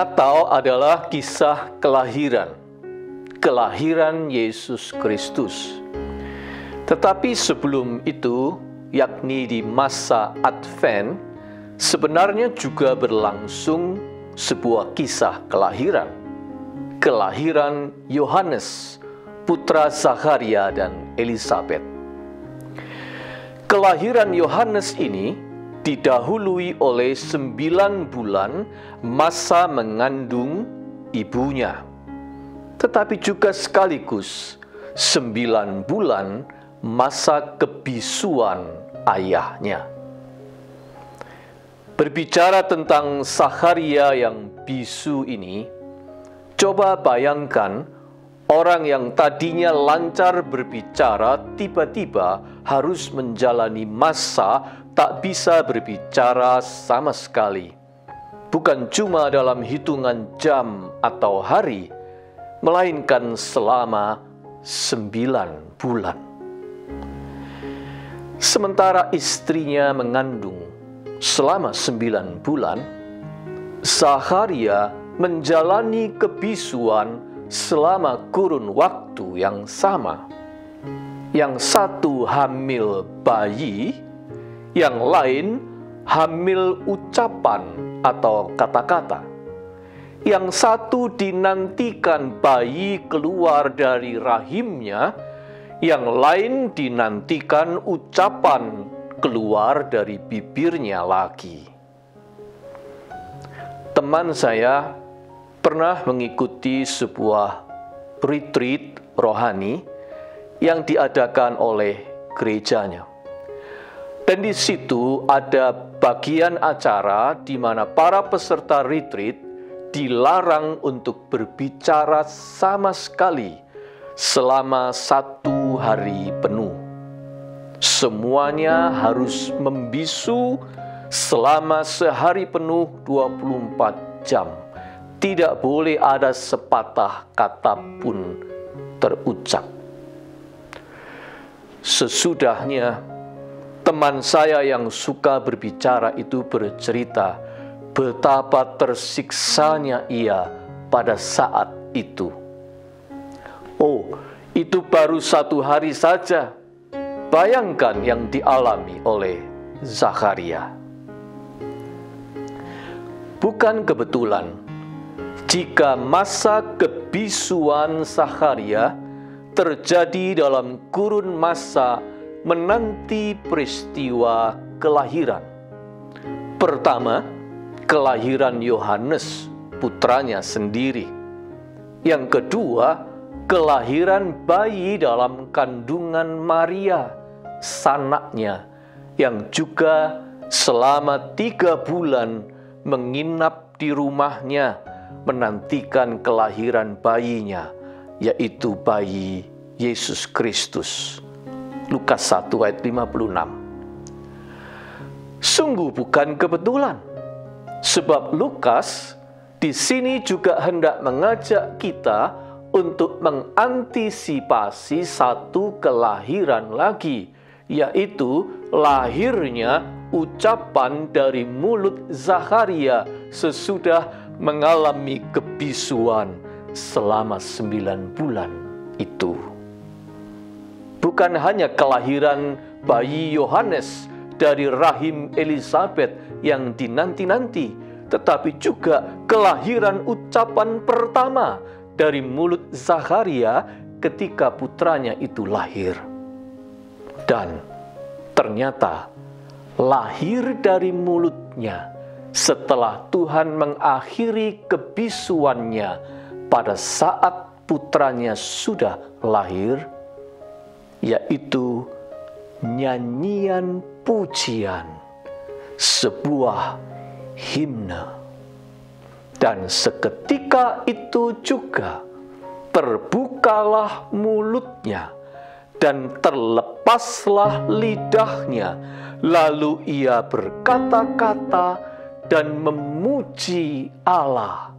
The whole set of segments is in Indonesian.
Natal adalah kisah kelahiran Yesus Kristus. Tetapi sebelum itu, yakni di masa Advent, sebenarnya juga berlangsung sebuah kisah kelahiran Yohanes, putra Zakharia dan Elisabet. Kelahiran Yohanes ini didahului oleh 9 bulan masa mengandung ibunya, tetapi juga sekaligus 9 bulan masa kebisuan ayahnya. Berbicara tentang Zakharia yang bisu ini, coba bayangkan orang yang tadinya lancar berbicara tiba-tiba harus menjalani masa tak bisa berbicara sama sekali. Bukan cuma dalam hitungan jam atau hari, melainkan selama 9 bulan. Sementara istrinya mengandung selama 9 bulan, Zakharia menjalani kebisuan selama kurun waktu yang sama. Yang satu hamil bayi, yang lain hamil ucapan atau kata-kata. Yang satu dinantikan bayi keluar dari rahimnya, yang lain dinantikan ucapan keluar dari bibirnya lagi. Teman saya pernah mengikuti sebuah retreat rohani yang diadakan oleh gerejanya. Dan di situ ada bagian acara di mana para peserta retreat dilarang untuk berbicara sama sekali selama 1 hari penuh. Semuanya harus membisu selama sehari penuh 24 jam. Tidak boleh ada sepatah kata pun terucap. Sesudahnya, teman saya yang suka berbicara itu bercerita betapa tersiksanya ia pada saat itu. Oh, itu baru 1 hari saja. Bayangkan yang dialami oleh Zakharia. Bukan kebetulan jika masa kebisuan Zakharia terjadi dalam kurun masa menanti peristiwa kelahiran. Pertama, kelahiran Yohanes, putranya sendiri. Yang kedua, kelahiran bayi dalam kandungan Maria, sanaknya, yang juga selama 3 bulan menginap di rumahnya, menantikan kelahiran bayinya, yaitu bayi Yesus Kristus. Lukas 1 ayat 56. Sungguh bukan kebetulan, sebab Lukas di sini juga hendak mengajak kita untuk mengantisipasi satu kelahiran lagi, yaitu lahirnya ucapan dari mulut Zakharia sesudah mengalami kebisuan selama 9 bulan itu. Bukan hanya kelahiran bayi Yohanes dari rahim Elisabet yang dinanti-nanti, tetapi juga kelahiran ucapan pertama dari mulut Zakharia ketika putranya itu lahir. Dan ternyata lahir dari mulutnya setelah Tuhan mengakhiri kebisuannya pada saat putranya sudah lahir, yaitu nyanyian pujian, sebuah himne. Dan seketika itu juga terbukalah mulutnya dan terlepaslah lidahnya, lalu ia berkata-kata dan memuji Allah.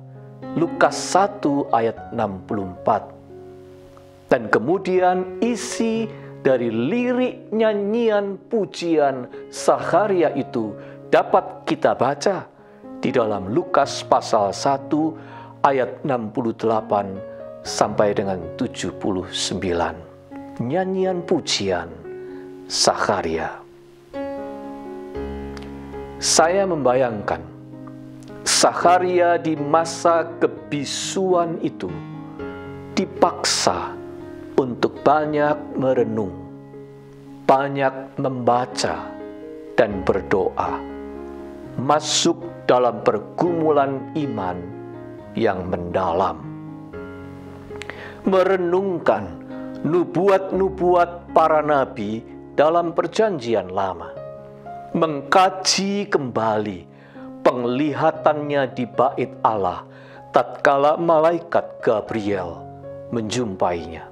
Lukas 1 ayat 64. Dan kemudian isi dari lirik nyanyian pujian Zakharia itu dapat kita baca di dalam Lukas pasal 1 ayat 68 sampai dengan 79. Nyanyian pujian Zakharia. Saya membayangkan Zakharia di masa kebisuan itu dipaksa untuk banyak merenung, banyak membaca dan berdoa, masuk dalam pergumulan iman yang mendalam, merenungkan nubuat-nubuat para nabi dalam perjanjian lama, mengkaji kembali penglihatannya di bait Allah tatkala malaikat Gabriel menjumpainya,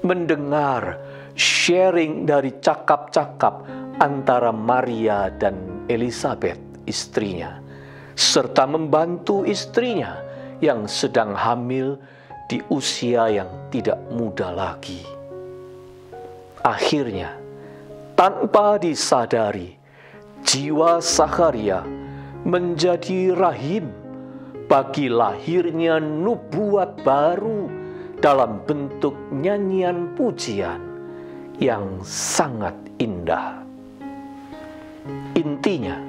mendengar sharing dari cakap-cakap antara Maria dan Elizabeth istrinya, serta membantu istrinya yang sedang hamil di usia yang tidak muda lagi. Akhirnya, tanpa disadari, jiwa Zakharia menjadi rahim bagi lahirnya nubuat baru dalam bentuk nyanyian pujian yang sangat indah. Intinya,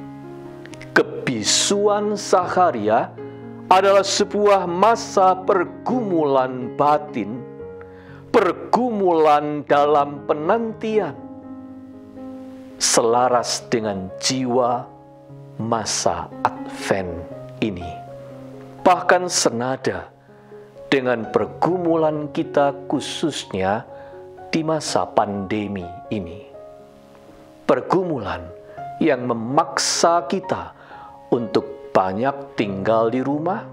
kebisuan Zakharia adalah sebuah masa pergumulan batin, pergumulan dalam penantian, selaras dengan jiwa masa Advent ini. Bahkan senada dengan pergumulan kita khususnya di masa pandemi ini. Pergumulan yang memaksa kita untuk banyak tinggal di rumah,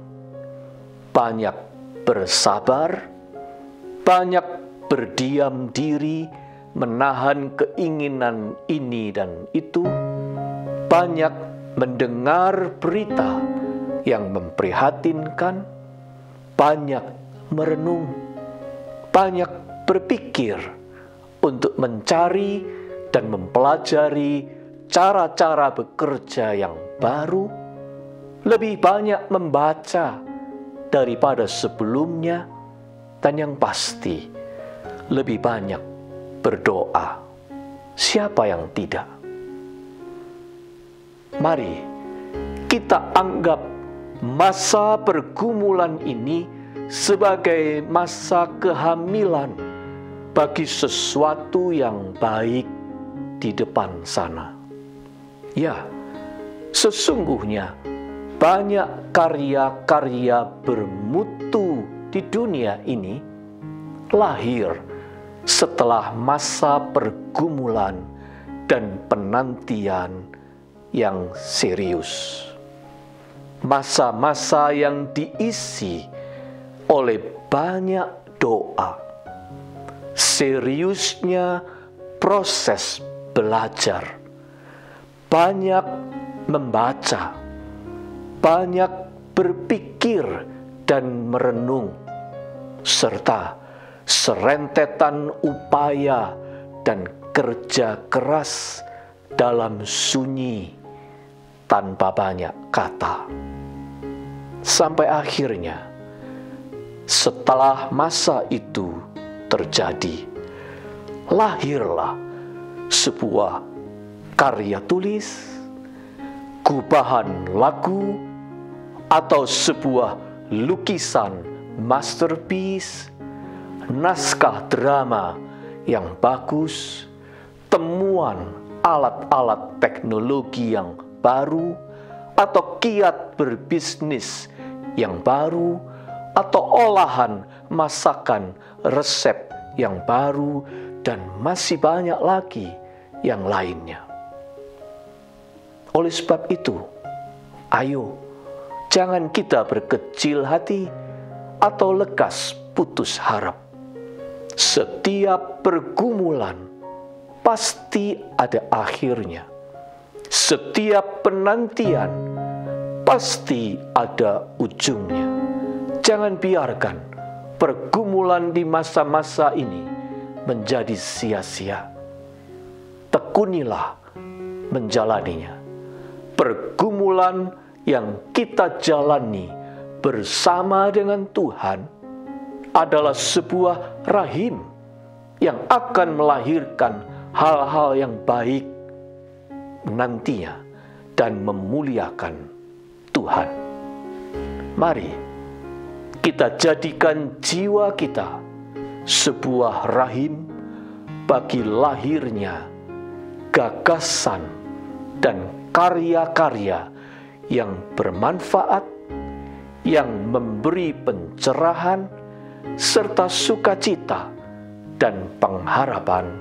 banyak bersabar, banyak berdiam diri, menahan keinginan ini dan itu, banyak mendengar berita yang memprihatinkan, banyak merenung, banyak berpikir untuk mencari dan mempelajari cara-cara bekerja yang baru, lebih banyak membaca daripada sebelumnya, dan yang pasti lebih banyak berdoa. Siapa yang tidak? Mari kita anggap masa pergumulan ini sebagai masa kehamilan bagi sesuatu yang baik di depan sana. Ya, sesungguhnya banyak karya-karya bermutu di dunia ini lahir setelah masa pergumulan dan penantian yang serius. Masa-masa yang diisi oleh banyak doa, seriusnya proses belajar, banyak membaca, banyak berpikir dan merenung, serta serentetan upaya dan kerja keras dalam sunyi tanpa banyak kata. Sampai akhirnya, setelah masa itu terjadi, lahirlah sebuah karya tulis, gubahan lagu, atau sebuah lukisan masterpiece, naskah drama yang bagus, temuan alat-alat teknologi yang baru, atau kiat berbisnis yang baru, atau olahan masakan resep yang baru, dan masih banyak lagi yang lainnya. Oleh sebab itu, ayo jangan kita berkecil hati atau lekas putus harap. Setiap pergumulan pasti ada akhirnya. Setiap penantian pasti ada ujungnya. Jangan biarkan pergumulan di masa-masa ini menjadi sia-sia. Tekunilah menjalaninya. Pergumulan yang kita jalani bersama dengan Tuhan adalah sebuah rahim yang akan melahirkan hal-hal yang baik nantinya dan memuliakan Tuhan. Mari kita jadikan jiwa kita sebuah rahim bagi lahirnya gagasan dan karya-karya yang bermanfaat, yang memberi pencerahan, serta sukacita dan pengharapan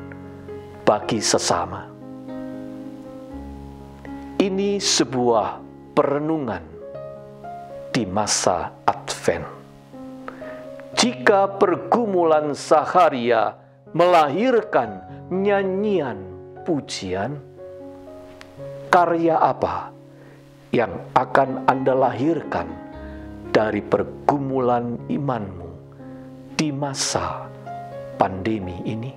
bagi sesama. Ini sebuah perenungan di masa Advent. Jika pergumulan Zakharia melahirkan nyanyian pujian, karya apa yang akan Anda lahirkan dari pergumulan imanmu di masa pandemi ini?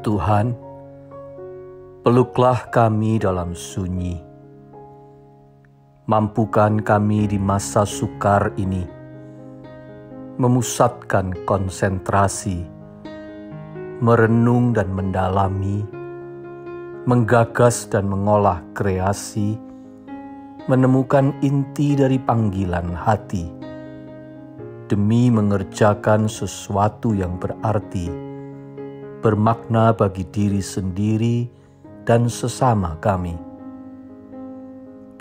Tuhan, peluklah kami dalam sunyi. Mampukan kami di masa sukar ini memusatkan konsentrasi, merenung dan mendalami, menggagas dan mengolah kreasi, menemukan inti dari panggilan hati, demi mengerjakan sesuatu yang berarti, bermakna bagi diri sendiri dan sesama kami.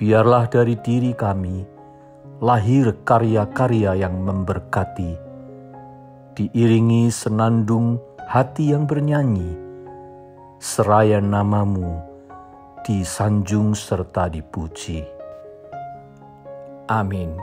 Biarlah dari diri kami lahir karya-karya yang memberkati, diiringi senandung hati yang bernyanyi, seraya nama-Mu disanjung serta dipuji. Amin.